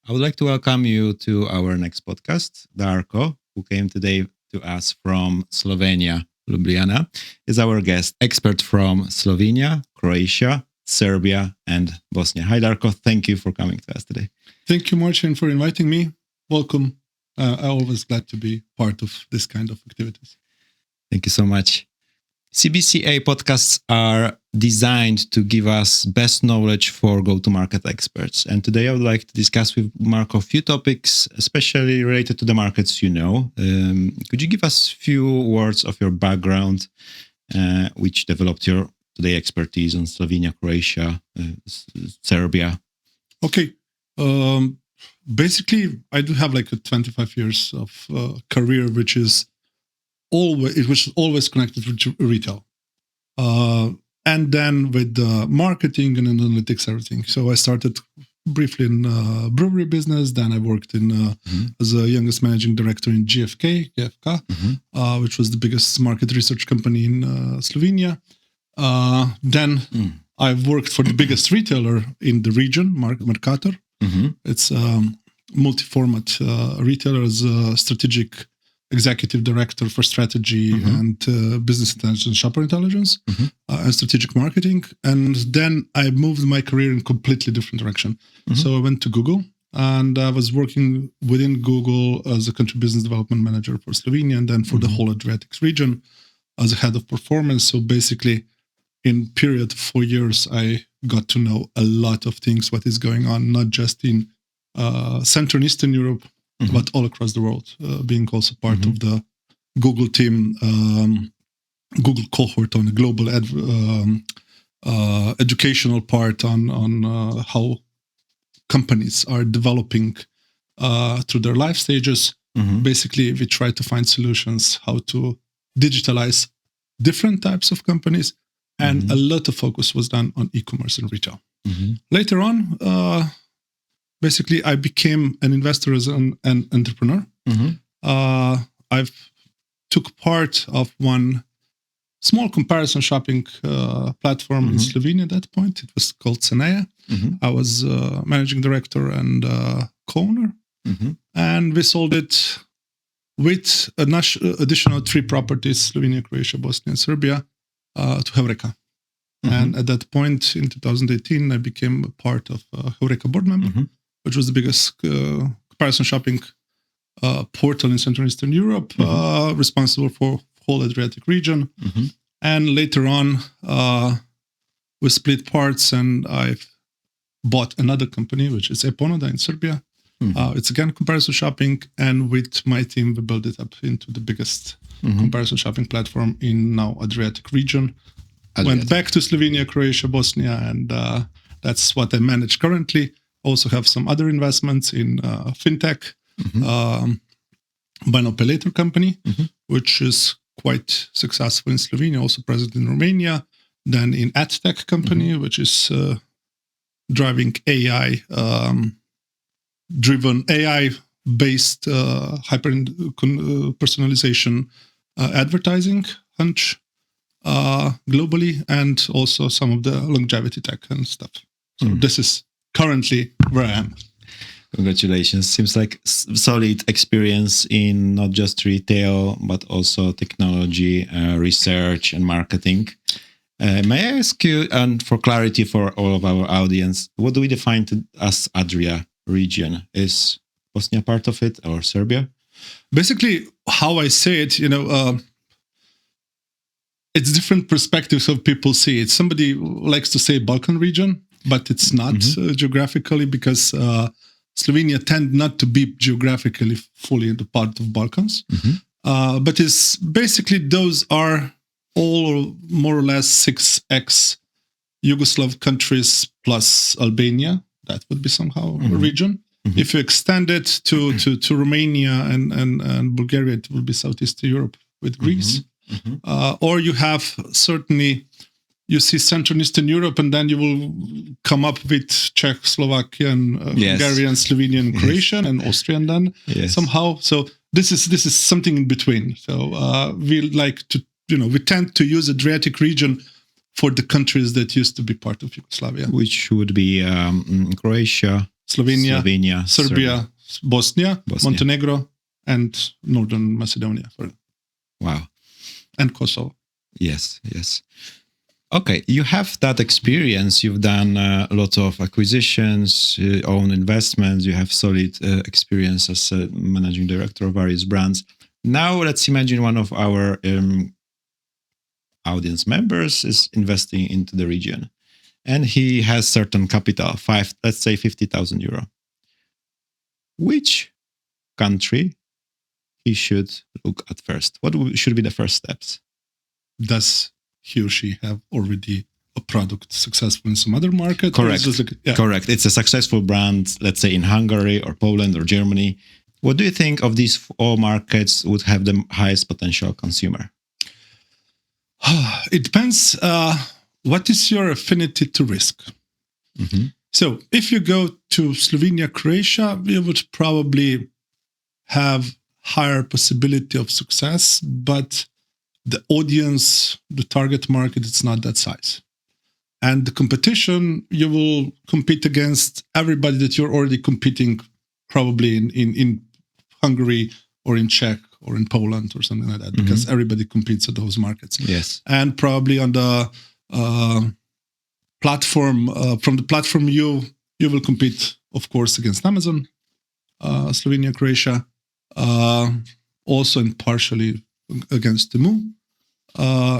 I would like to welcome you to our next podcast. Darko, who came today to us from Slovenia, Ljubljana, is our guest, expert from Slovenia, Croatia, Serbia, and Bosnia. Hi, Darko. Thank you for coming to us today. Thank you, Marcin, for inviting me. Welcome. I'm always glad to be part of this kind of activities. Thank you so much. CBCA podcasts are designed to give us best knowledge for go-to-market experts. And today I would like to discuss with Marko a few topics, especially related to the markets you know. Could you give us a few words of your background, which developed your today expertise on Slovenia, Croatia, Serbia? Okay. Basically, I do have like a 25 years of career, which is always connected with retail. And then with marketing and analytics, everything. So I started briefly in brewery business. Then I worked in as a youngest managing director in GfK, which was the biggest market research company in Slovenia. Then I've worked for the biggest retailer in the region, Mercator. It's a multi-format retailer as a strategic executive director for strategy and business intelligence, shopper intelligence, and strategic marketing. And then I moved my career in completely different direction. So I went to Google, and I was working within Google as a country business development manager for Slovenia, and then for the whole Adriatic region as a head of performance. So basically, in period of 4 years, I got to know a lot of things, what is going on, not just in Central and Eastern Europe, but all across the world, being also part of the Google team, Google cohort on a global educational part on how companies are developing through their life stages. Basically, we try to find solutions how to digitalize different types of companies, and a lot of focus was done on e-commerce and retail. Later on, basically, I became an investor as an entrepreneur. I've took part of one small comparison shopping platform in Slovenia at that point. It was called Ceneja. I was managing director and co-owner. And we sold it with additional 3 properties, Slovenia, Croatia, Bosnia, and Serbia, to Heureka. And at that point, in 2018, I became a part of Heureka board member, which was the biggest comparison shopping portal in Central and Eastern Europe, responsible for whole Adriatic region. And later on, we split parts, and I bought another company, which is Eponoda in Serbia. It's again comparison shopping, and with my team, we built it up into the biggest comparison shopping platform in now Adriatic region. Went back to Slovenia, Croatia, Bosnia, and that's what I manage currently. Also have some other investments in fintech, buy now pay later company, which is quite successful in Slovenia, also present in Romania. Then in AdTech company, which is driving AI-driven, AI-based hyper personalization advertising hunch globally, and also some of the longevity tech and stuff. So this is currently where I am. Congratulations. Seems like solid experience in not just retail, but also technology, research, and marketing. May I ask you, and for clarity for all of our audience, what do we define as Adria region? Is Bosnia part of it, or Serbia? Basically, how I say it, it's different perspectives of people see it. Somebody likes to say Balkan region, but it's not geographically, because Slovenia tend not to be geographically fully in the part of Balkans. But it's basically, those are all more or less 6 ex-Yugoslav countries plus Albania. That would be somehow a region. If you extend it to Romania and Bulgaria, it will be Southeast Europe with Greece. Or you have certainly, you see Central and Eastern Europe, and then you will come up with Czech, Slovakian, Hungarian, Slovenian, Croatian, and Austrian then somehow. So this is something in between. So we like to, we tend to use Adriatic region for the countries that used to be part of Yugoslavia. Which would be Croatia, Slovenia, Serbia, Bosnia, Montenegro, and Northern Macedonia. Wow. And Kosovo. Yes. Okay, you have that experience. You've done a lot of acquisitions, own investments. You have solid experience as a managing director of various brands. Now, let's imagine one of our audience members is investing into the region, and he has certain capital, let's say 50,000 euro. Which country he should look at first? What should be the first steps? Does he or she have already a product successful in some other market? Correct. Correct. It's a successful brand, let's say in Hungary or Poland or Germany. What do you think of these four markets would have the highest potential consumer? It depends. What is your affinity to risk? Mm-hmm. So if you go to Slovenia, Croatia, you would probably have higher possibility of success, but the audience, the target market, it's not that size. And the competition, you will compete against everybody that you're already competing probably in Hungary or in Czech or in Poland or something like that, because everybody competes at those markets. Yes. And probably on the platform, from the platform you will compete, of course, against Amazon, Slovenia, Croatia, also and partially against Temu.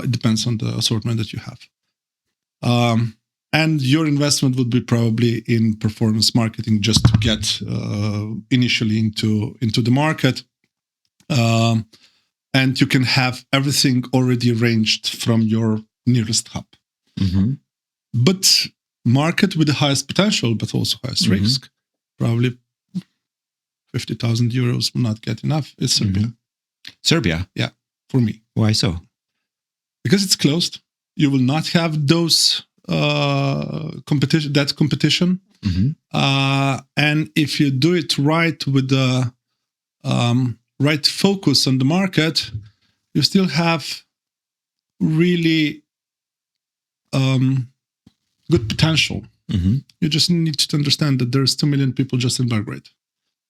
It depends on the assortment that you have. And your investment would be probably in performance marketing just to get initially into the market. And you can have everything already arranged from your nearest hub. Mm-hmm. But market with the highest potential, but also highest risk, probably 50,000 euros will not get enough. It's Serbia. Serbia? Yeah, for me. Why so? Because it's closed. You will not have those competition. And if you do it right with the right focus on the market, you still have really good potential. You just need to understand that there's 2 million people just in Belgrade.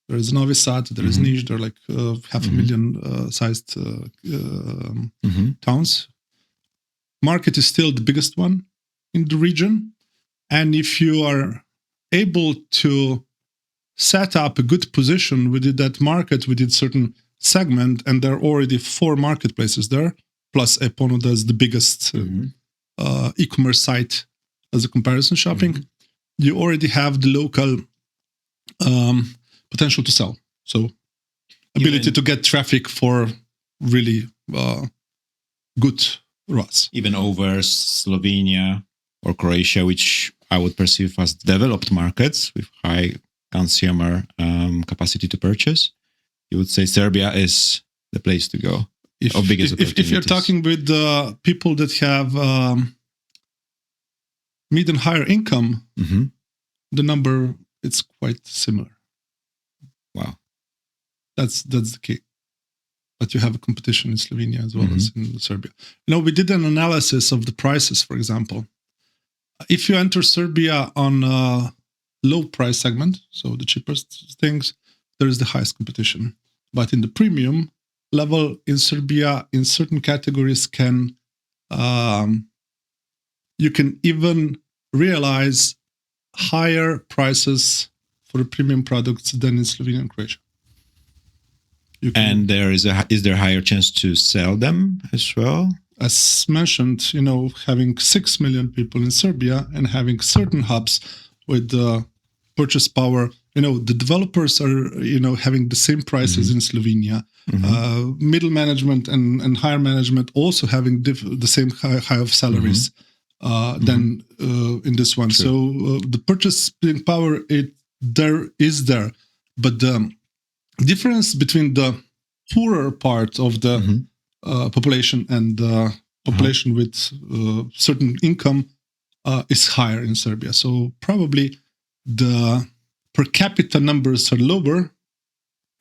There is Novi Sad, there is Niš, there are like 500,000 sized towns. Market is still the biggest one in the region. And if you are able to set up a good position within that market, within certain segment, and there are already 4 marketplaces there, plus Epono does the biggest e-commerce site as a comparison shopping, you already have the local potential to sell. So ability to get traffic for really good ROAS. Even over Slovenia or Croatia, which I would perceive as developed markets with high consumer capacity to purchase, you would say Serbia is the place to go. If you're talking with people that have mid and higher income, the number it's quite similar. Wow, that's the key. But you have a competition in Slovenia as well as in Serbia. We did an analysis of the prices, for example. If you enter Serbia on a low price segment, so the cheapest things, there is the highest competition. But in the premium level in Serbia, in certain categories, you can even realize higher prices for the premium products than in Slovenia and Croatia. And is there a higher chance to sell them as well? As mentioned, having 6 million people in Serbia and having certain hubs with purchase power, the developers are, having the same prices in Slovenia. Middle management and higher management also having the same high of salaries than in this one. True. So the purchasing power, is there. But the difference between the poorer part of the population and the population with certain income is higher in Serbia. So probably the per capita numbers are lower,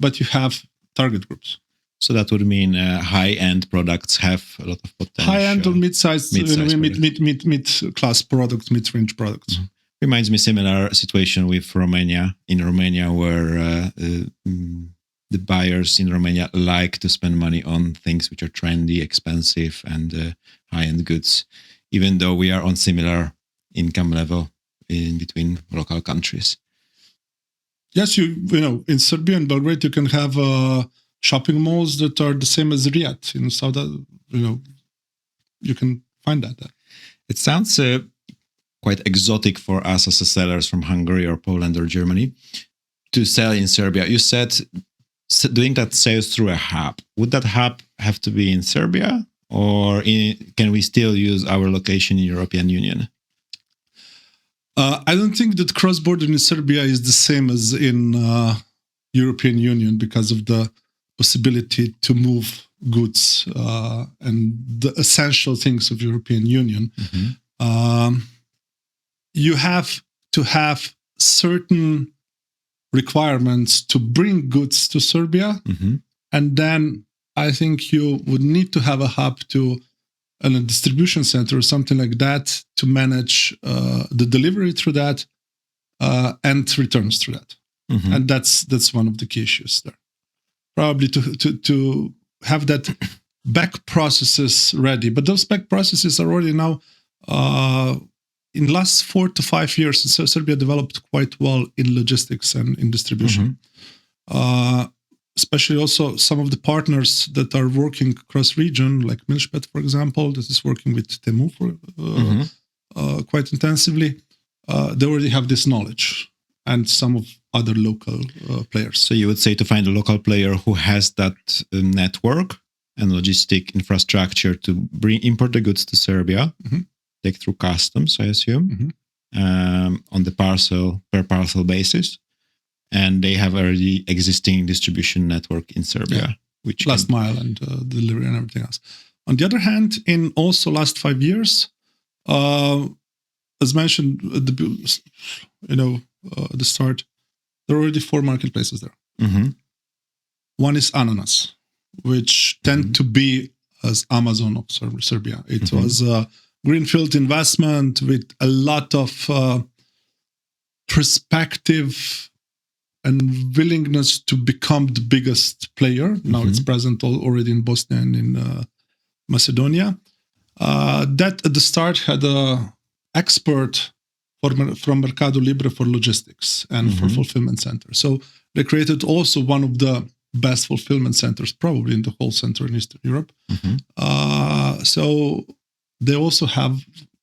but you have target groups. So that would mean high-end products have a lot of potential. High-end or mid-sized, mid-class products, mid-range products. Reminds me similar situation with Romania. In Romania, where the buyers in Romania like to spend money on things which are trendy, expensive, and high-end goods, even though we are on similar income level in between local countries. Yes, you know, in Serbia and Belgrade, you can have shopping malls that are the same as Riyadh in Saudi. You know, you can find that there. It sounds quite exotic for us as sellers from Hungary or Poland or Germany to sell in Serbia. You said doing that sales through a hub. Would that hub have to be in Serbia, or can we still use our location in European Union? I don't think that cross-border in Serbia is the same as in European Union because of the possibility to move goods and the essential things of European Union. You have to have certain requirements to bring goods to Serbia, and then I think you would need to have a hub and a distribution center or something like that to manage the delivery through that and returns through that. And that's one of the key issues there. Probably to have that back processes ready, but those back processes are already now in the last 4 to 5 years. So Serbia developed quite well in logistics and in distribution. Especially also some of the partners that are working across region, like Milspet, for example, that is working with Temu quite intensively. They already have this knowledge, and some of other local players. So you would say to find a local player who has that network and logistic infrastructure to import the goods to Serbia, take through customs, I assume, on the per parcel basis. And they have already existing distribution network in Serbia, which last mile and delivery and everything else. On the other hand, in also last 5 years, as mentioned at the start, there are already 4 marketplaces there. One is Ananas, which tend to be as Amazon of Serbia. It was a greenfield investment with a lot of perspective and willingness to become the biggest player. Now it's present already in Bosnia and in Macedonia. That at the start had an expert from Mercado Libre for logistics and for fulfillment center. So they created also one of the best fulfillment centers probably in the whole Central and Eastern Europe. So they also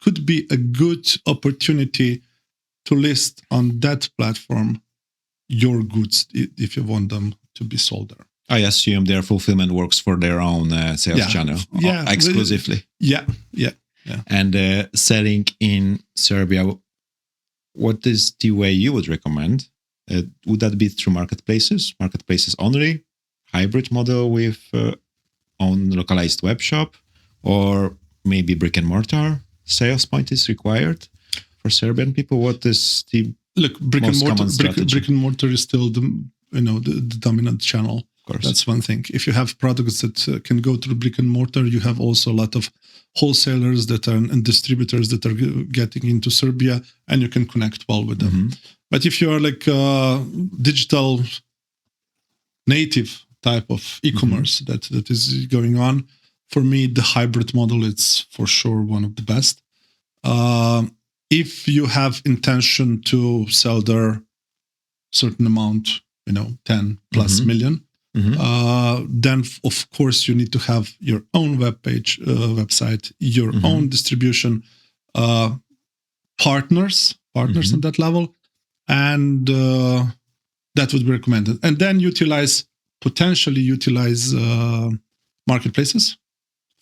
could be a good opportunity to list on that platform your goods if you want them to be sold there. I assume their fulfillment works for their own sales channel exclusively. Yeah. And selling in Serbia, what is the way you would recommend? Would that be through marketplaces only, hybrid model with own localized web shop, or maybe brick and mortar sales point is required for Serbian people? What is the brick and mortar is still the dominant channel. Of course. That's one thing. If you have products that can go through brick and mortar, you have also a lot of wholesalers and distributors that are getting into Serbia, and you can connect well with them. But if you are like a digital native type of e-commerce that is going on, for me, the hybrid model is for sure one of the best. If you have intention to sell there certain amount, 10 plus million, then of course you need to have your own website, your own distribution partners on that level, and that would be recommended. And then potentially utilize marketplaces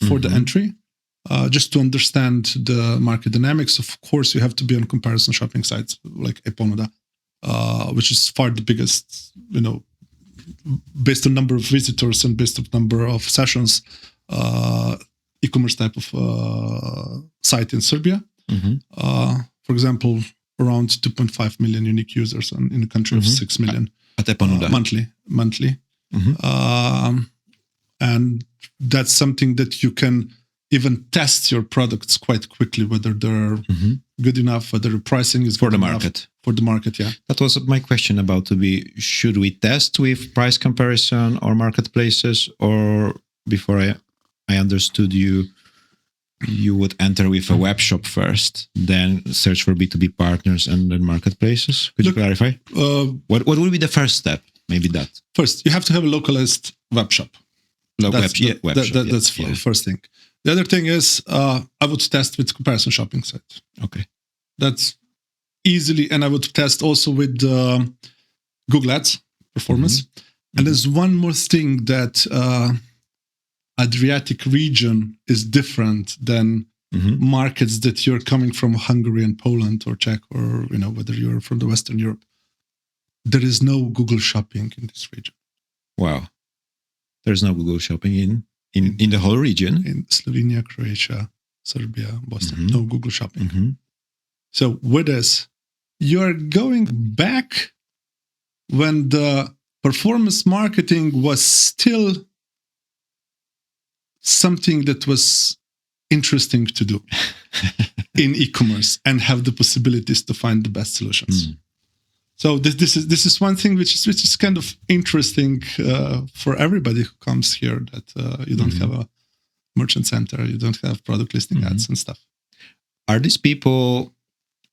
for the entry. Just to understand the market dynamics. Of course, you have to be on comparison shopping sites like Eponuda, which is far the biggest, based on number of visitors and based on number of sessions, e-commerce type of site in Serbia. For example, around 2.5 million unique users in a country of 6 million at Eponuda monthly. And that's something that you can even test your products quite quickly, whether they're good enough, whether the pricing is for good the enough market. For the market, yeah. That was my question about to be, should we test with price comparison or marketplaces, or before I understood you would enter with a web shop first, then search for B2B partners and then marketplaces? Could you clarify? What would be the first step? Maybe that. First, you have to have a localized web shop. That's the first thing. The other thing is, I would test with comparison shopping site. Okay. That's easily, and I would test also with Google Ads performance. And there's one more thing that Adriatic region is different than markets that you're coming from, Hungary and Poland or Czech, or whether you're from the Western Europe. There is no Google shopping in this region. Wow. There's no Google shopping in the whole region? In Slovenia, Croatia, Serbia, Bosnia, no Google shopping. So with this, you're going back when the performance marketing was still something that was interesting to do in e-commerce and have the possibilities to find the best solutions. So this is one thing which is kind of interesting for everybody who comes here, that you don't have a merchant center, you don't have product listing ads and stuff. Are these people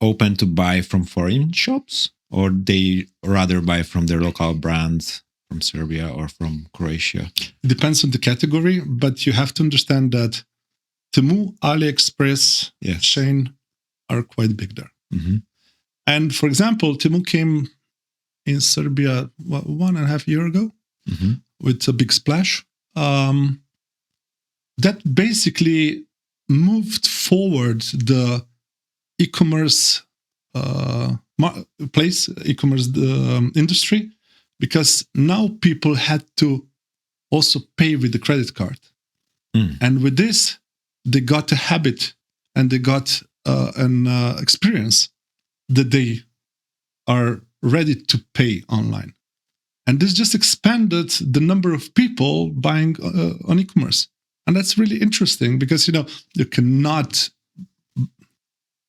open to buy from foreign shops, or they rather buy from their local brands from Serbia or from Croatia? It depends on the category, but you have to understand that Temu, AliExpress, Shein are quite big there. And for example, Temu came in Serbia 1.5 years ago with a big splash. That basically moved forward the e-commerce e-commerce industry, because now people had to also pay with the credit card. And with this, they got a habit and they got an experience that they are ready to pay online. And this just expanded the number of people buying on e-commerce. And that's really interesting, because, you cannot,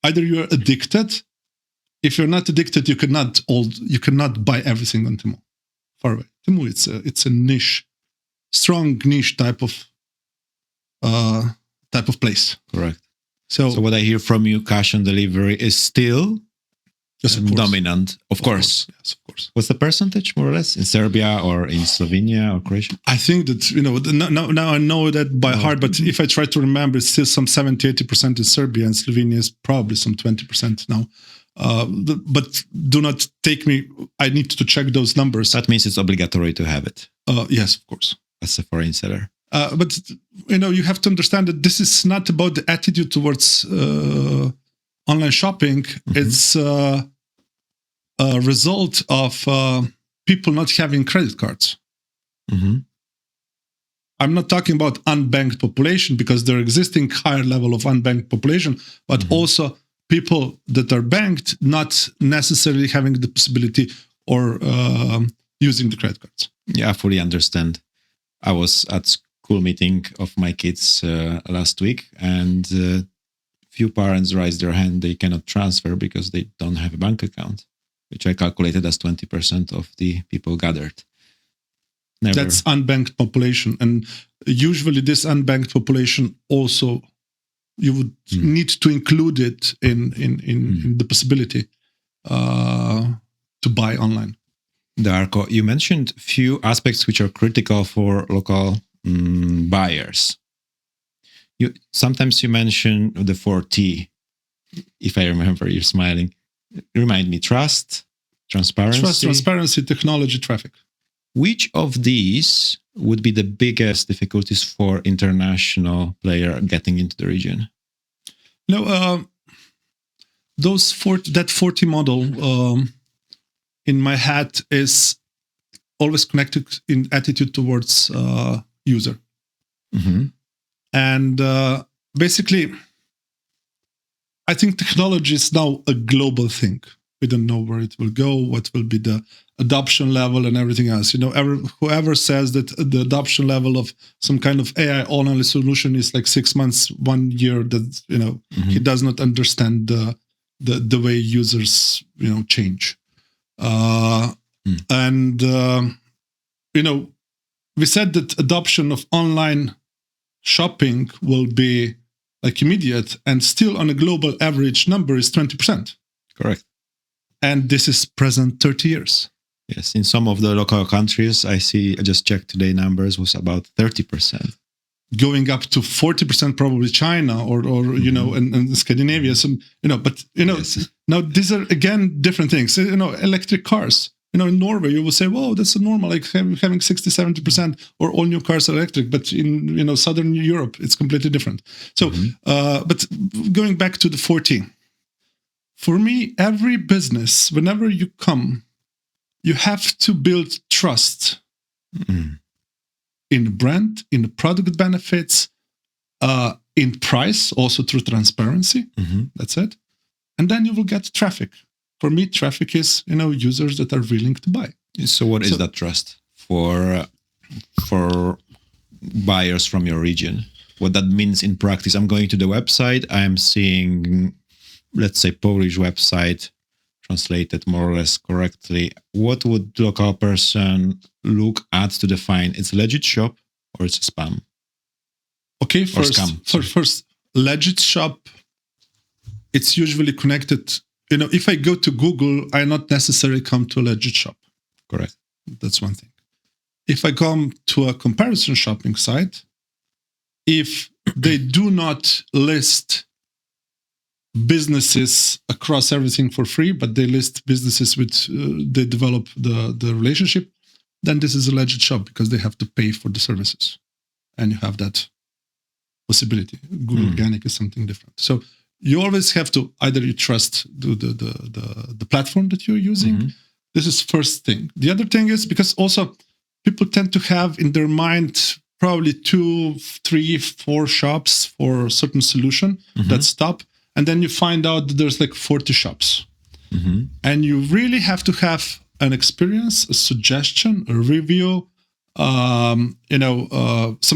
either you're addicted. If you're not addicted, you cannot buy everything on Temu. Far away. Temu, it's a niche, strong niche type of place. Correct. So what I hear from you, cash on delivery is still dominant, of course. Yes, of course. What's the percentage, more or less, in Serbia or in Slovenia or Croatia? I think that, now I know that by heart, but if I try to remember, it's still some 70-80% in Serbia, and Slovenia is probably some 20% now. But do not take me, I need to check those numbers. That means it's obligatory to have it. Yes, of course. As a foreign seller. But, you have to understand that this is not about the attitude towards online shopping. It's a result of people not having credit cards. I'm not talking about unbanked population, because there are existing higher level of unbanked population, but also people that are banked not necessarily having the possibility or using the credit cards. Yeah, I fully understand. I was at school meeting of my kids last week, and few parents raised their hand. They cannot transfer because they don't have a bank account, which I calculated as 20% of the people gathered. That's unbanked population. And usually this unbanked population also, you would need to include it in the possibility to buy online. Darko, you mentioned few aspects which are critical for local buyers. Sometimes you mention the 4T. If I remember, you're smiling. Remind me: trust, transparency, technology, traffic. Which of these would be the biggest difficulties for international player getting into the region? No, that 40 model in my head is always connected in attitude towards user. And basically, I think technology is now a global thing. We don't know where it will go, what will be the adoption level and everything else. Whoever says that the adoption level of some kind of AI online solution is like 6 months, 1 year, that, he does not understand the way users, change. And, we said that adoption of online shopping will be like immediate, and still on a global average number is 20%. Correct. And this is present 30 years. Yes, in some of the local countries, I just checked today numbers, was about 30%. Going up to 40%, probably China or and Scandinavia. Yes. Now these are again different things. Electric cars. In Norway, you will say, "Whoa, that's a normal, like having 60-70%, or all new cars are electric." But in Southern Europe, it's completely different. So, but going back to the 40, for me, every business, whenever you come, you have to build trust in the brand, in the product benefits, in price, also through transparency. That's it, and then you will get traffic. For me, traffic is, users that are willing to buy. So what is that trust for buyers from your region? What that means in practice? I'm going to the website. I'm seeing, let's say, Polish website translated more or less correctly. What would local person look at to define it's a legit shop or it's a spam? Okay, first, legit shop, it's usually connected. If I go to Google, I not necessarily come to a legit shop. Correct. That's one thing. If I come to a comparison shopping site, if they do not list businesses across everything for free, but they list businesses they develop the relationship, then this is a legit shop because they have to pay for the services. And you have that possibility. Google Organic is something different. So you always have to either you trust the platform that you're using. This is first thing. The other thing is because also people tend to have in their mind probably 2, 3, 4 shops for a certain solution that stop. And then you find out that there's like 40 shops. And you really have to have an experience, a suggestion, a review, some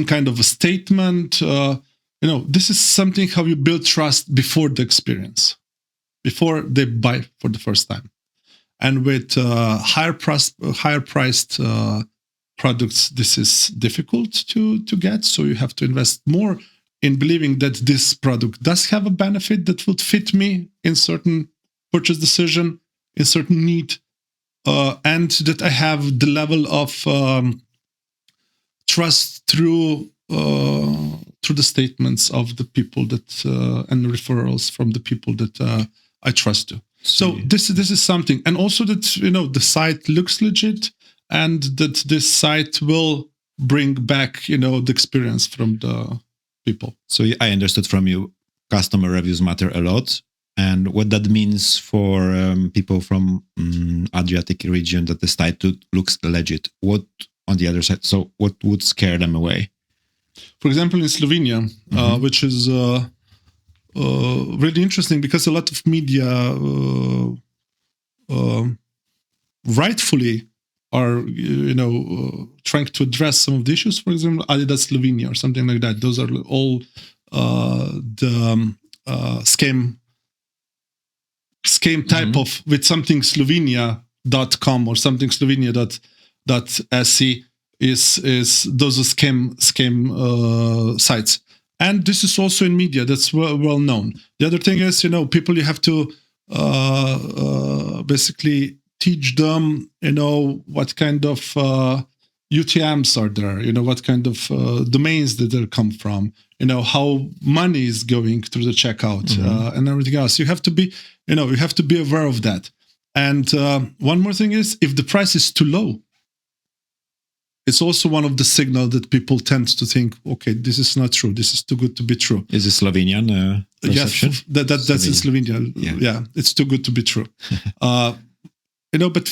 kind of a statement. This is something how you build trust before the experience, before they buy for the first time. And with higher priced products, this is difficult to get. So you have to invest more in believing that this product does have a benefit that would fit me in certain purchase decision, in certain need, and that I have the level of trust through the statements of the people that and referrals from the people that I trust to. So this is something, and also that the site looks legit, and that this site will bring back the experience from the people. So I understood from you, customer reviews matter a lot, and what that means for people from Adriatic region, that the site looks legit. What on the other side? So what would scare them away? For example, in Slovenia, which is really interesting because a lot of media rightfully are trying to address some of the issues. For example, Adidas Slovenia or something like that. Those are all the scam type of with something Slovenia.com or something Slovenia.se is those are scam sites. And this is also in media, that's well known. The other thing is, people, you have to basically teach them, what kind of UTMs are there, what kind of domains that they come from, how money is going through the checkout and everything else. You have to be, you have to be aware of that. And one more thing is, if the price is too low, it's also one of the signals that people tend to think, okay, this is not true. This is too good to be true. Is it Slovenian perception? Yes, that's in Slovenia. Yeah, it's too good to be true. But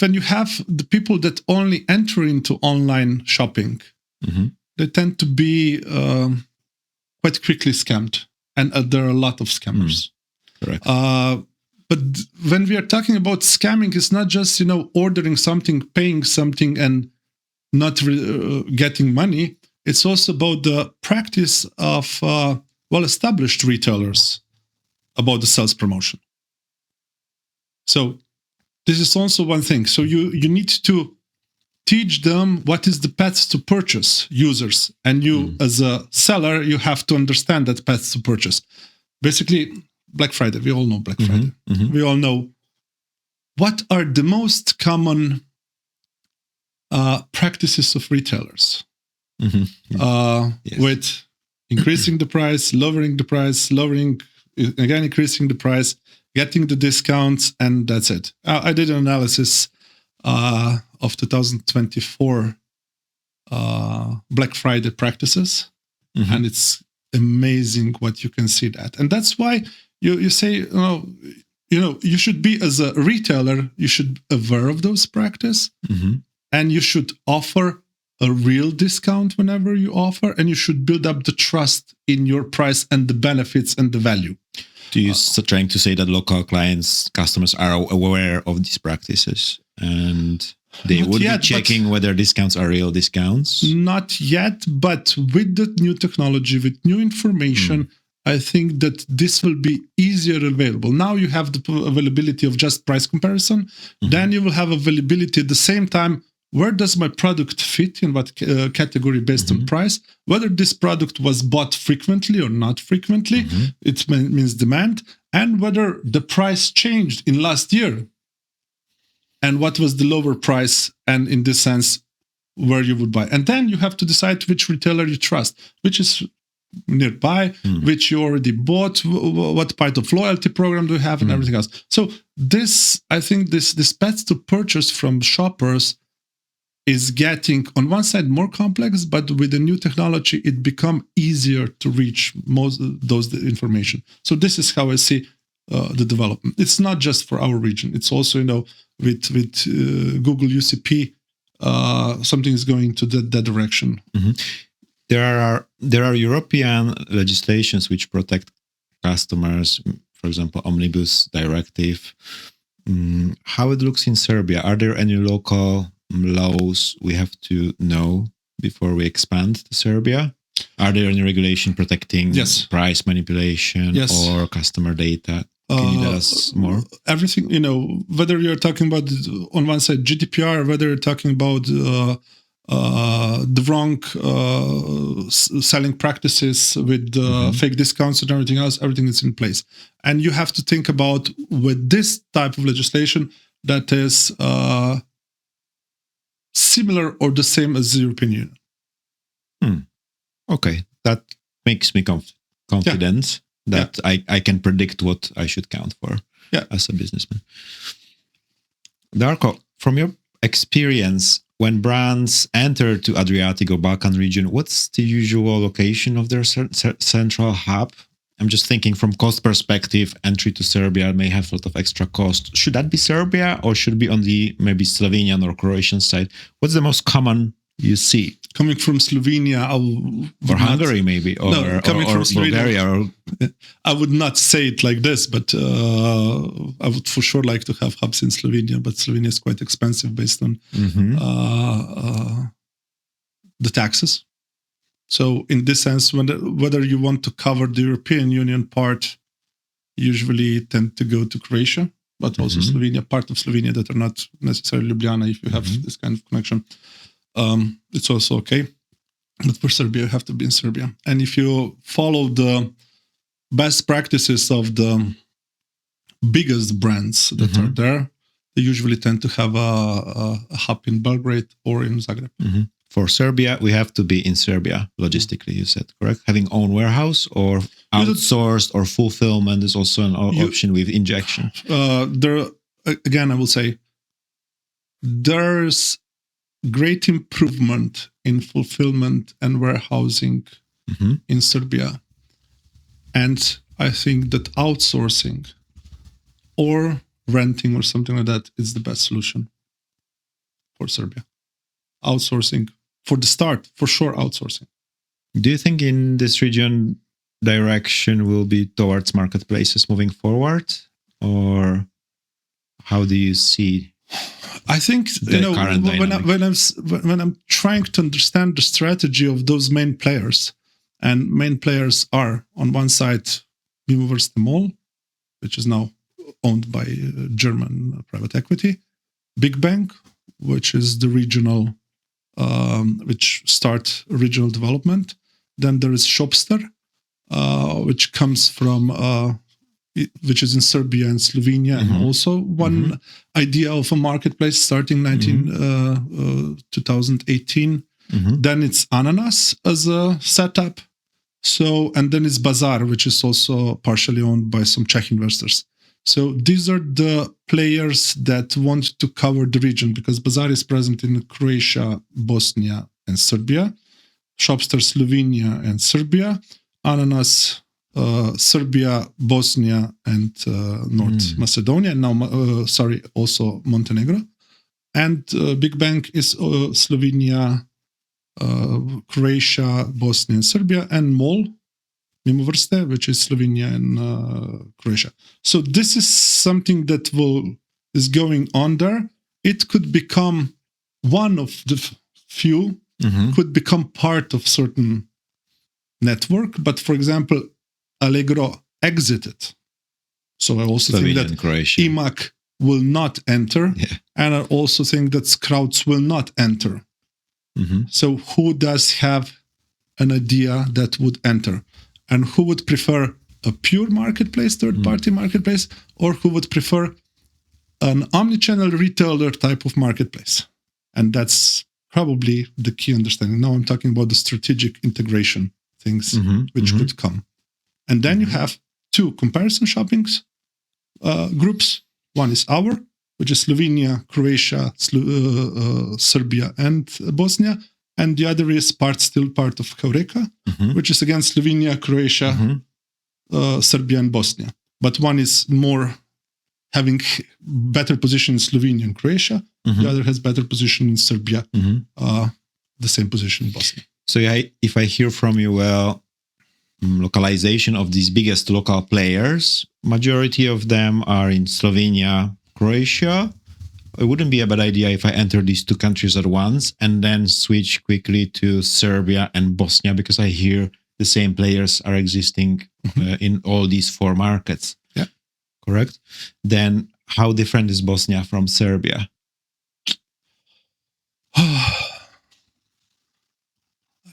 when you have the people that only enter into online shopping, they tend to be quite quickly scammed. And there are a lot of scammers. Correct. But when we are talking about scamming, it's not just, ordering something, paying something, and not getting money. It's also about the practice of well-established retailers about the sales promotion. So this is also one thing. So you need to teach them what is the path to purchase users. And you, as a seller, you have to understand that path to purchase. Basically, Black Friday, we all know Black Friday. We all know what are the most common practices of retailers. Yes. With increasing the price, lowering the price, again, increasing the price, getting the discounts, and that's it. I did an analysis of 2024 Black Friday practices, and it's amazing what you can see that. And that's why you say, you should be, as a retailer, you should be aware of those practices, and you should offer a real discount whenever you offer, and you should build up the trust in your price and the benefits and the value. Do you trying to say that local customers are aware of these practices and they would be checking whether discounts are real discounts? Not yet, but with the new technology, with new information, I think that this will be easier available. Now you have the availability of just price comparison. Then you will have availability at the same time. Where does my product fit, in what category based on price? Whether this product was bought frequently or not frequently, it means demand, and whether the price changed in last year, and what was the lower price, and in this sense, where you would buy. And then you have to decide which retailer you trust, which is nearby, which you already bought, what part of loyalty program do you have, and everything else. So this, I think this path to purchase from shoppers is getting, on one side, more complex, but with the new technology, it become easier to reach most of those information. So this is how I see the development. It's not just for our region. It's also, with Google UCP, something is going to that direction. There are European legislations which protect customers, for example, Omnibus Directive. How it looks in Serbia? Are there any local laws we have to know before we expand to Serbia? Are there any regulation protecting price manipulation or customer data? Can you tell us more? Everything, whether you're talking about, on one side, GDPR, whether you're talking about the wrong selling practices with fake discounts and everything else, everything is in place. And you have to think about, with this type of legislation, that is similar or the same as the European Union. Okay, that makes me confident that I can predict what I should count for as a businessman. Darko, from your experience, when brands enter to Adriatic or Balkan region, what's the usual location of their central hub? I'm just thinking from cost perspective, entry to Serbia may have a lot of extra cost. Should that be Serbia, or should it be on the maybe Slovenian or Croatian side? What's the most common you see? Coming from Slovenia, or Hungary maybe, or from Bulgaria. I would not say it like this, but I would for sure like to have hubs in Slovenia, but Slovenia is quite expensive based on the taxes. So in this sense, whether you want to cover the European Union part, usually tend to go to Croatia, but also Slovenia, part of Slovenia that are not necessarily Ljubljana, if you have this kind of connection. It's also okay. But for Serbia, you have to be in Serbia. And if you follow the best practices of the biggest brands that are there, they usually tend to have a hub in Belgrade or in Zagreb. For Serbia, we have to be in Serbia, logistically, you said, correct? Having own warehouse or outsourced or fulfillment is also an option with injection. Again, I will say, there's great improvement in fulfillment and warehousing in Serbia. And I think that outsourcing or renting or something like that is the best solution for Serbia. Outsourcing, for the start, for sure, outsourcing. Do you think in this region, direction will be towards marketplaces moving forward? or how do you see? I think current when I'm trying to understand the strategy of those main players, and main players are on one side Mimovrste Mall, which is now owned by German private equity, Big Bang, which is the regional, which start regional development. Then there is Shopster, which comes from, which is in Serbia and Slovenia, and also one idea of a marketplace starting 2018. Then it's Ananas as a setup. So, and then it's Bazaar, which is also partially owned by some Czech investors. So these are the players that want to cover the region, because Bazaar is present in Croatia, Bosnia, and Serbia. Shopster, Slovenia and Serbia. Ananas, Serbia, Bosnia, and North Macedonia. And now, also Montenegro. And Big Bang is Slovenia, Croatia, Bosnia, and Serbia. And MOL, Mimovrste, which is Slovenia and Croatia. So this is something that is going on there. It could become one of the few, could become part of certain network. But for example, Allegro exited. So I also think that IMAC will not enter. Yeah. And I also think that Scrouts will not enter. So who does have an idea that would enter? And who would prefer a pure marketplace, third-party marketplace, or who would prefer an omnichannel retailer type of marketplace? And that's probably the key understanding. Now I'm talking about the strategic integration things which could come. And then you have two comparison shoppings groups. One is our, which is Slovenia, Croatia, Serbia, and Bosnia. And the other is still part of Heureka, which is again Slovenia, Croatia, Serbia, and Bosnia. But one is more having better position in Slovenia and Croatia. The other has better position in Serbia, the same position in Bosnia. So if I hear from you well, localization of these biggest local players, majority of them are in Slovenia, Croatia. It wouldn't be a bad idea if I enter these two countries at once and then switch quickly to Serbia and Bosnia, because I hear the same players are existing in all these four markets. Yeah. Correct? Then how different is Bosnia from Serbia?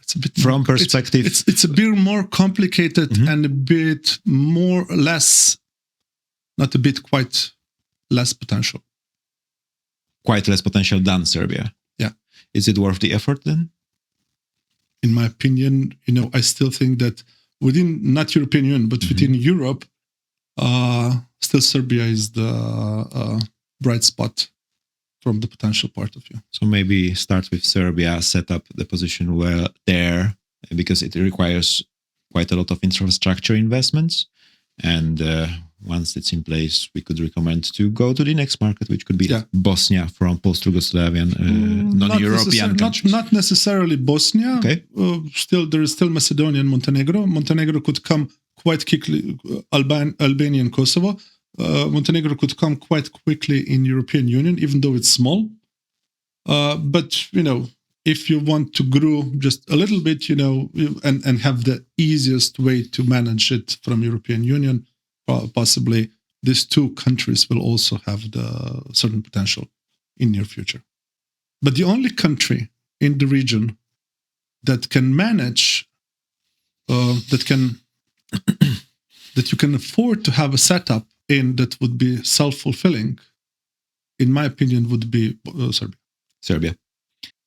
It's a bit from perspective. It's a bit more complicated and a bit more less, not a bit, quite less potential. Quite less potential than Serbia. Yeah. Is it worth the effort then? In my opinion, I still think that within, not European Union, but within Europe, still Serbia is the bright spot from the potential part of view. So maybe start with Serbia, set up the position well there, because it requires quite a lot of infrastructure investments. And once it's in place, we could recommend to go to the next market, which could be Bosnia from post-Yugoslavian, non-European countries. Not necessarily Bosnia. Okay. There is still Macedonia and Montenegro. Montenegro could come quite quickly, Albania and Kosovo. Montenegro could come quite quickly in European Union, even though it's small. But, if you want to grow just a little bit, and have the easiest way to manage it from European Union, possibly these two countries will also have the certain potential in near future. But the only country in the region that can manage, that you can afford to have a setup in that would be self-fulfilling, in my opinion, would be Serbia.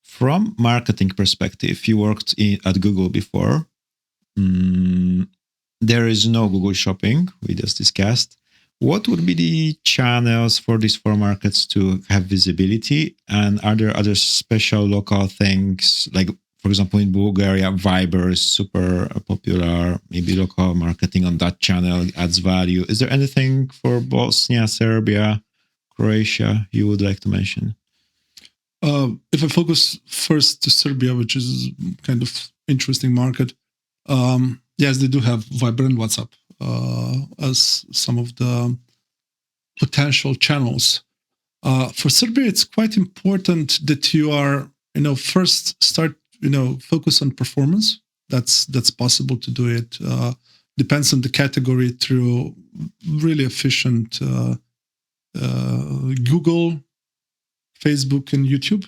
From marketing perspective, you worked at Google before. There is no Google Shopping, we just discussed. What would be the channels for these four markets to have visibility? And are there other special local things, like, for example, in Bulgaria, Viber is super popular, maybe local marketing on that channel adds value. Is there anything for Bosnia, Serbia, Croatia you would like to mention? If I focus first to Serbia, which is kind of interesting market, yes, they do have Viber and WhatsApp as some of the potential channels. For Serbia, it's quite important that you are, first start, focus on performance. That's possible to do it. Depends on the category through really efficient Google, Facebook, and YouTube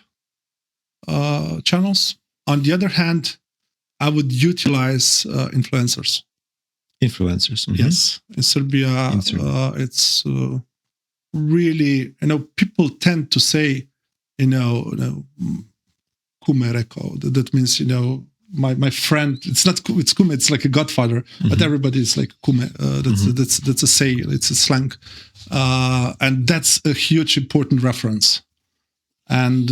channels. On the other hand, I would utilize influencers. Influencers. Mm-hmm. Yes. In Serbia, it's really, people tend to say, kume rekao. That means, my friend, it's kume, it's like a godfather, mm-hmm. but everybody is like kume. That's a say, it's a slang. And that's a huge important reference. And,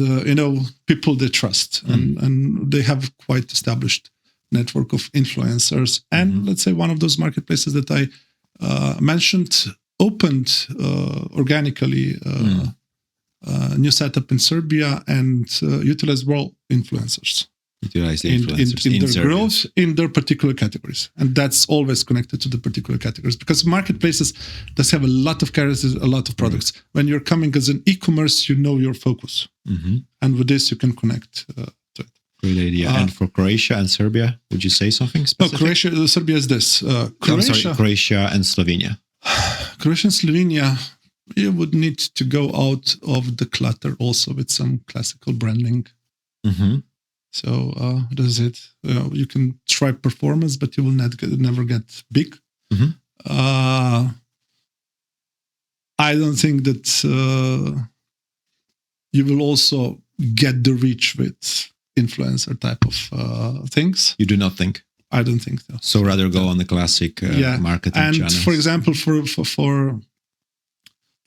people they trust, and they have quite established network of influencers. And let's say one of those marketplaces that I mentioned opened organically a new setup in Serbia and utilized influencers. Utilize the influencers in their Serbia. growth in their particular categories, and that's always connected to the particular categories, because marketplaces does have a lot of categories, a lot of products. When you're coming as an e-commerce, you know your focus, and with this you can connect to it. Great idea. And for Croatia and Serbia, would you say something specific? No, Croatia, Serbia is this. Croatia and Slovenia. Croatia and Slovenia, you would need to go out of the clutter also with some classical branding. So that's it. You can try performance, but you will never get big. I don't think that you will also get the reach with influencer type of things. You do not think? I don't think so. So rather go on the classic marketing and channels. For example, for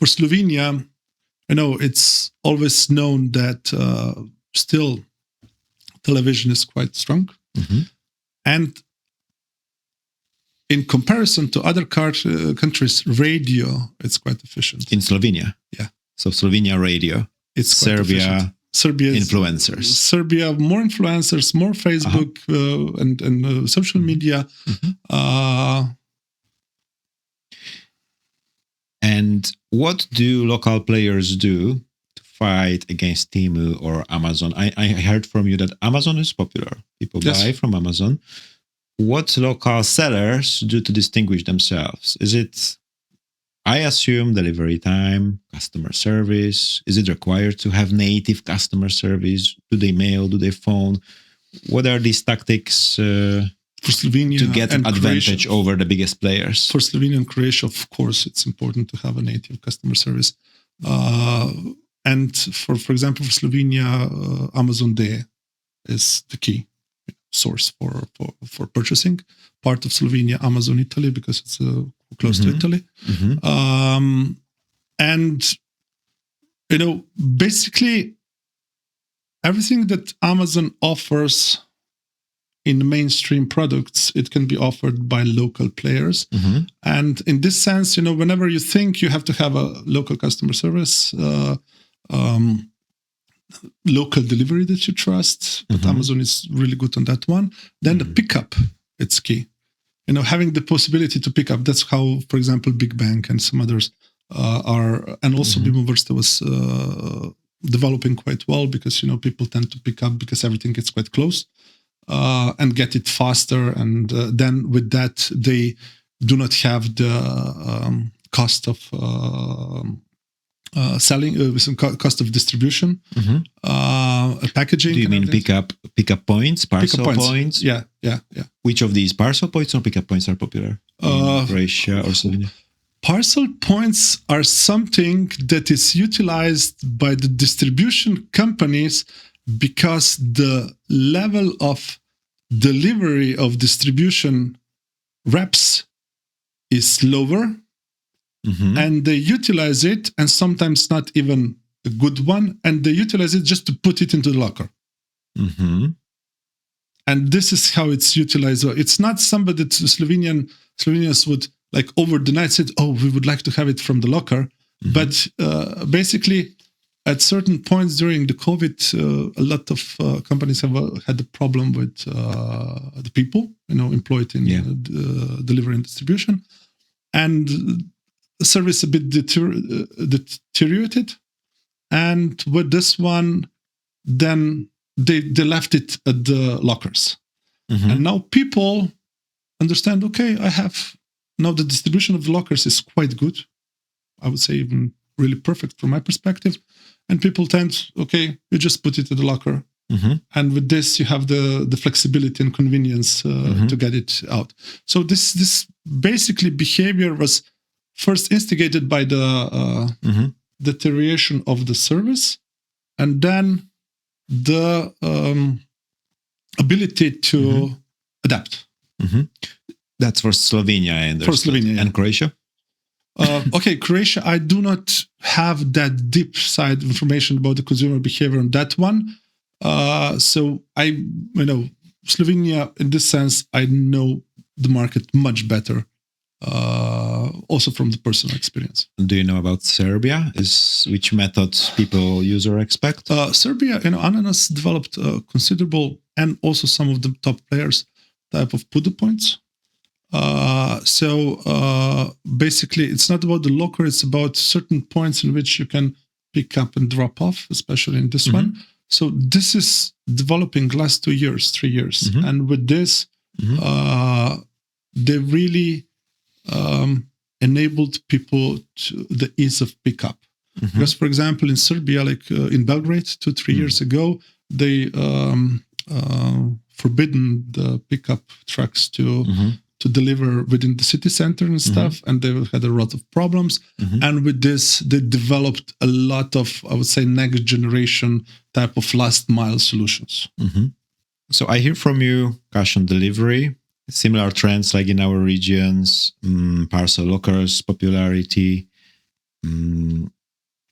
Slovenia, it's always known that still television is quite strong. And in comparison to other countries, radio, it's quite efficient. In Slovenia? Yeah. So Slovenia radio. It's Serbia influencers. Serbia, more influencers, more Facebook and social media. And what do local players do to fight against Temu or Amazon? I heard from you that Amazon is popular. People buy from Amazon. What local sellers do to distinguish themselves? Is it, I assume, delivery time, customer service? Is it required to have native customer service? Do they mail? Do they phone? What are these tactics for Slovenia to get and advantage Croatia, over the biggest players? For Slovenia and Croatia, of course, it's important to have a native customer service. And for example, for Slovenia, Amazon Day is the key source for purchasing. Part of Slovenia, Amazon Italy, because it's close to Italy. And, basically everything that Amazon offers in mainstream products, it can be offered by local players. And in this sense, whenever you think you have to have a local customer service, local delivery that you trust, but Amazon is really good on that one. Then the pickup, it's key. Having the possibility to pick up. That's how, for example, Big Bang and some others are, and also Bimo Vrsta was developing quite well, because people tend to pick up because everything gets quite close and get it faster. And then with that, they do not have the cost of selling, some cost of distribution, packaging. Do you mean pickup points, parcel points? Yeah. Which of these, parcel points or pickup points, are popular in Croatia or Slovenia? Parcel points are something that is utilized by the distribution companies because the level of delivery of distribution reps is lower. And they utilize it, and sometimes not even a good one, and they utilize it just to put it into the locker. And this is how it's utilized. It's not somebody that Slovenians would, like, over the night said, oh, we would like to have it from the locker. But basically, at certain points during the COVID, a lot of companies have had a problem with the people, employed in delivery and distribution. And service a bit deteriorated, and with this one, then they left it at the lockers, and now people understand. Okay, I have now the distribution of the lockers is quite good. I would say even really perfect from my perspective, and people tend, okay, you just put it in the locker. And with this, you have the flexibility and convenience to get it out. So this basically behavior was first instigated by the deterioration of the service, and then the ability to adapt. That's for Slovenia, I understand. For Slovenia, yeah. And Croatia? Okay, Croatia, I do not have that deep side information about the consumer behavior on that one. So Slovenia, in this sense, I know the market much better, also from the personal experience. Do you know about Serbia? Which methods people use or expect? Serbia, Ananas developed considerable, and also some of the top players, type of put points. So basically, it's not about the locker; it's about certain points in which you can pick up and drop off, especially in this one. So this is developing last 2 years, 3 years. And with this, they really enabled people to the ease of pickup. Because, for example, in Serbia, like in Belgrade 2-3 years ago, they forbidden the pickup trucks to deliver within the city center and stuff, and they had a lot of problems. And with this, they developed a lot of, I would say, next generation type of last mile solutions. So I hear from you, cash on delivery, similar trends like in our regions, parcel lockers, popularity,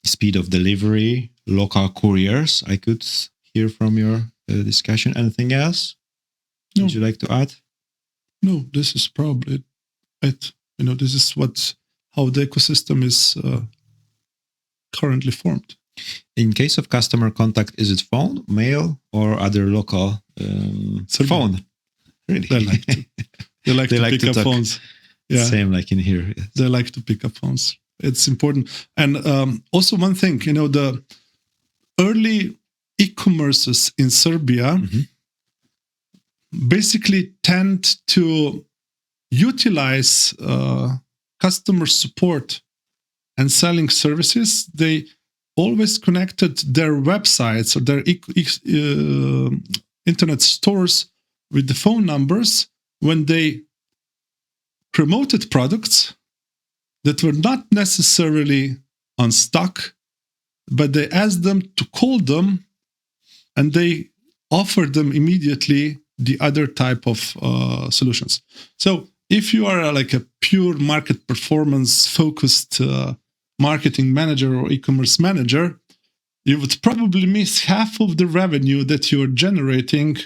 speed of delivery, local couriers. I could hear from your discussion. Anything else? No. Would you like to add? No, this is probably it. This is how the ecosystem is currently formed. In case of customer contact, is it phone, mail, or other local phone? Really? They like to pick up phones. Yeah. Same like in here. Yes. They like to pick up phones. It's important. And also one thing, the early e-commerces in Serbia basically tend to utilize customer support and selling services. They always connected their websites or their internet stores with the phone numbers when they promoted products that were not necessarily on stock, but they asked them to call them, and they offered them immediately the other type of solutions. So if you are like a pure market performance focused marketing manager or e-commerce manager, you would probably miss half of the revenue that you're generating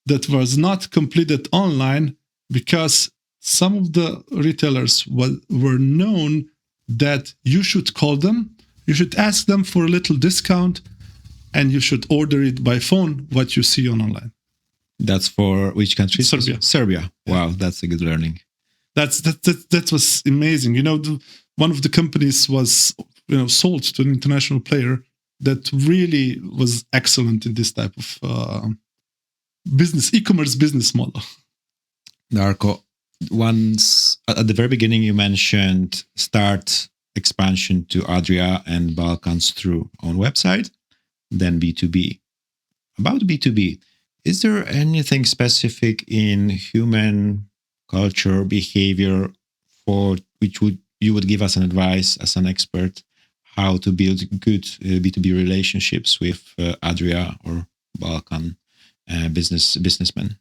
that was not completed online, because some of the retailers were known that you should call them, you should ask them for a little discount, and you should order it by phone, what you see online. That's for which country? Serbia. Wow, that's a good learning. That was amazing. One of the companies was sold to an international player that really was excellent in this type of e-commerce business model. Darko, once at the very beginning you mentioned start expansion to Adria and Balkans through own website, then B2B. About B2B, is there anything specific in human culture, behavior, for which you would give us an advice as an expert how to build good B2B relationships with Adria or Balkan businessmen?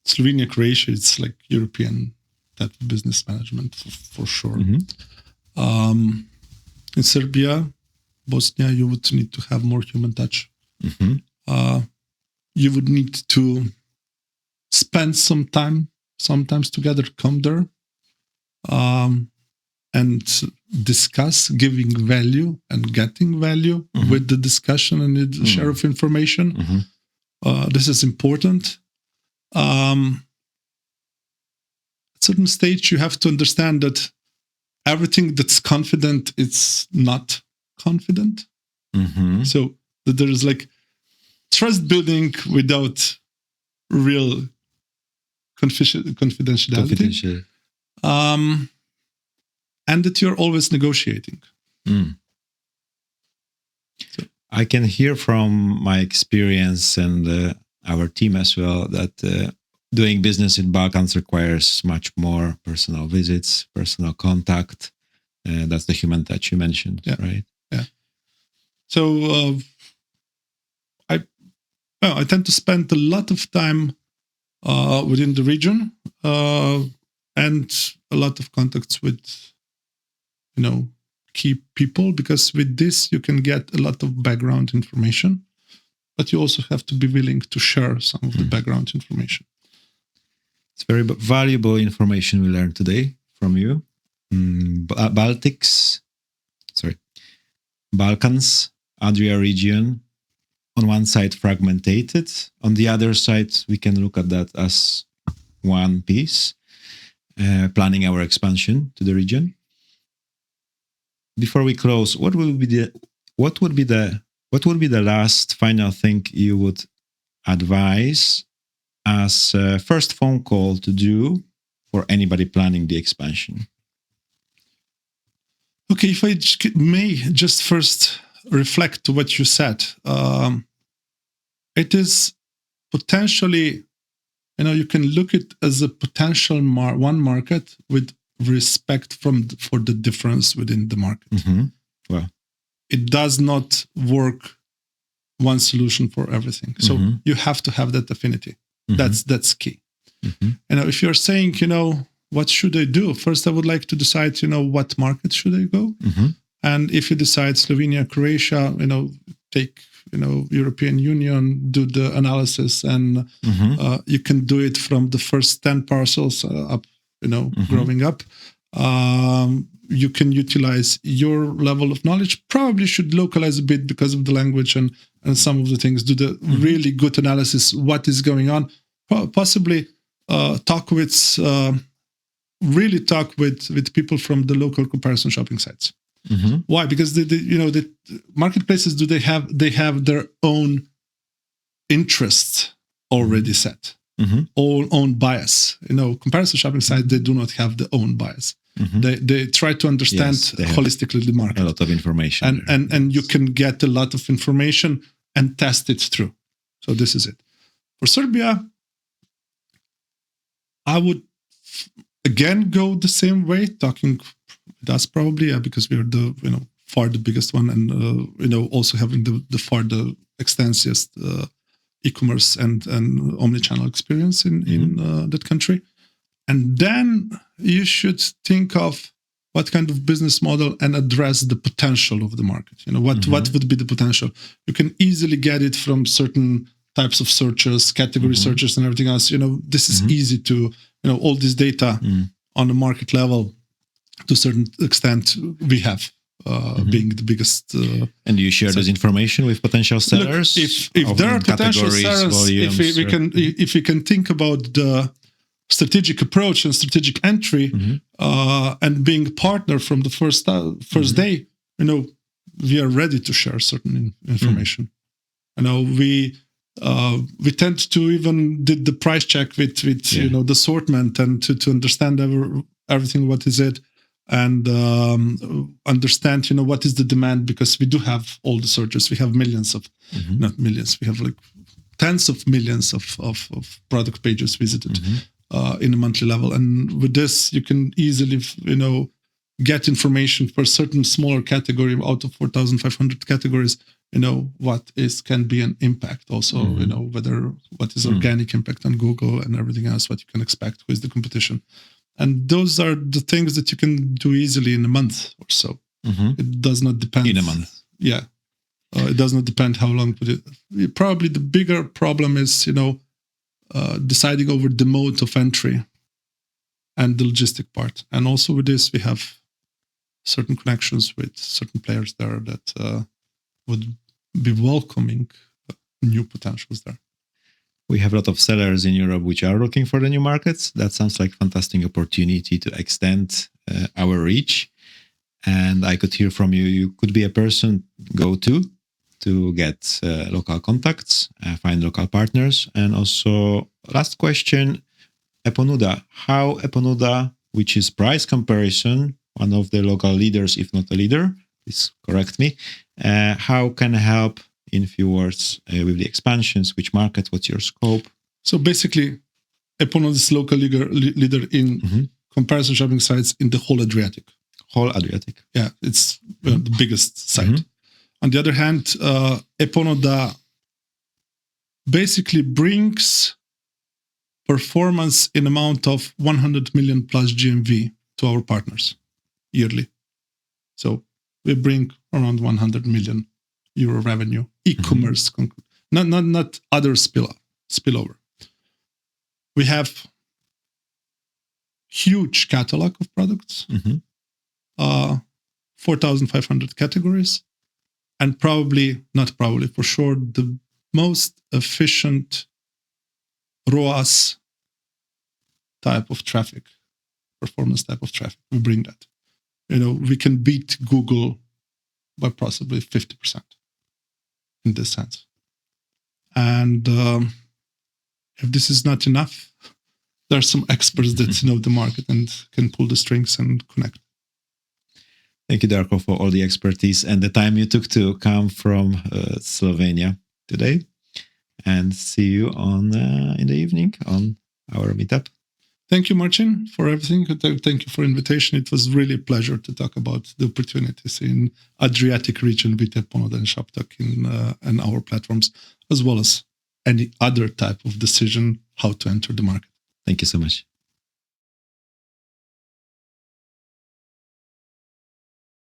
Slovenia, Croatia, it's like European type of business management for sure. In Serbia, Bosnia, you would need to have more human touch. You would need to spend some time sometimes together, come there, and discuss, giving value and getting value with the discussion and the share of information. This is important. At certain stage, you have to understand that everything that's confident, it's not confident. So that there is like trust building without real confidentiality. And that you're always negotiating. So I can hear from my experience and our team as well that doing business in Balkans requires much more personal visits, personal contact. That's the human touch you mentioned, right? Yeah. So I tend to spend a lot of time within the region and a lot of contacts with, key people, because with this you can get a lot of background information, but you also have to be willing to share some of the background information. It's very valuable information we learned today from you. Balkans, Adria region, on one side fragmented, on the other side we can look at that as one piece, planning our expansion to the region. Before we close, what would be the last final thing you would advise as a first phone call to do for anybody planning the expansion? Okay, if I may just first reflect to what you said, it is potentially, you can look at it as a potential one market with respect for the difference within the market. Well, it does not work one solution for everything. So you have to have that affinity. That's key. If you're saying, what should I do? First, I would like to decide, what market should I go? And if you decide Slovenia, Croatia, take, European Union, do the analysis, and you can do it from the first 10 parcels up, growing up. You can utilize your level of knowledge, probably should localize a bit because of the language and some of the things, do the really good analysis, what is going on, possibly talk with people from the local comparison shopping sites. Why? Because the marketplaces, they have their own interests already set, own bias. Comparison shopping sites, they do not have their own bias. They try to understand holistically the market. A lot of information. And you can get a lot of information and test it through. So this is it. For Serbia, I would again go the same way, talking with us probably, because we are the far the biggest one, and also having the far the extensive e-commerce and omnichannel experience in that country. And then you should think of what kind of business model and address the potential of the market. What would be the potential? You can easily get it from certain types of searches, category searches, and everything else. This is easy to, all this data on the market level, to a certain extent, we have being the biggest. And you share this information with potential sellers? Look, if there are potential sellers, volumes, if we can think about the strategic approach and strategic entry, and being partner from the first day, we are ready to share certain information. We tend to even did the price check with the assortment, and to understand everything, what is it, and understand what is the demand, because we do have all the searches. We have millions of not millions, we have like tens of millions of product pages visited in a monthly level. And with this, you can easily get information for a certain smaller category out of 4,500 categories. Can be an impact also, what is organic impact on Google and everything else, what you can expect, who is the competition. And those are the things that you can do easily in a month or so. It does not depend. In a month. Yeah. It does not depend how long. Probably the bigger problem is, deciding over the mode of entry and the logistic part. And also with this, we have certain connections with certain players there that would be welcoming new potentials there. We have a lot of sellers in Europe which are looking for the new markets. That sounds like a fantastic opportunity to extend our reach. And I could hear from you, you could be a person go to get local contacts, find local partners. And also, last question, Eponuda. How Eponuda, which is price comparison, one of the local leaders, if not a leader, please correct me, how can I help in few words with the expansions? Which market? What's your scope? So basically, Eponuda is local leader in comparison shopping sites in the whole Adriatic. Whole Adriatic. Yeah, it's the biggest site. On the other hand, Eponuda basically brings performance in amount of 100 million plus GMV to our partners yearly. So we bring around 100 million euro revenue, e-commerce, not other spillover. We have huge catalog of products, 4,500 categories, and for sure, the most efficient ROAS type of traffic, performance type of traffic. We bring that. We can beat Google by possibly 50% in this sense. And if this is not enough, there are some experts that know the market and can pull the strings and connect. Thank you, Darko, for all the expertise and the time you took to come from Slovenia today. And see you in the evening on our meetup. Thank you, Marcin, for everything. Thank you for invitation. It was really a pleasure to talk about the opportunities in Adriatic region with Eponuda and ShopTalk and our platforms, as well as any other type of decision how to enter the market. Thank you so much.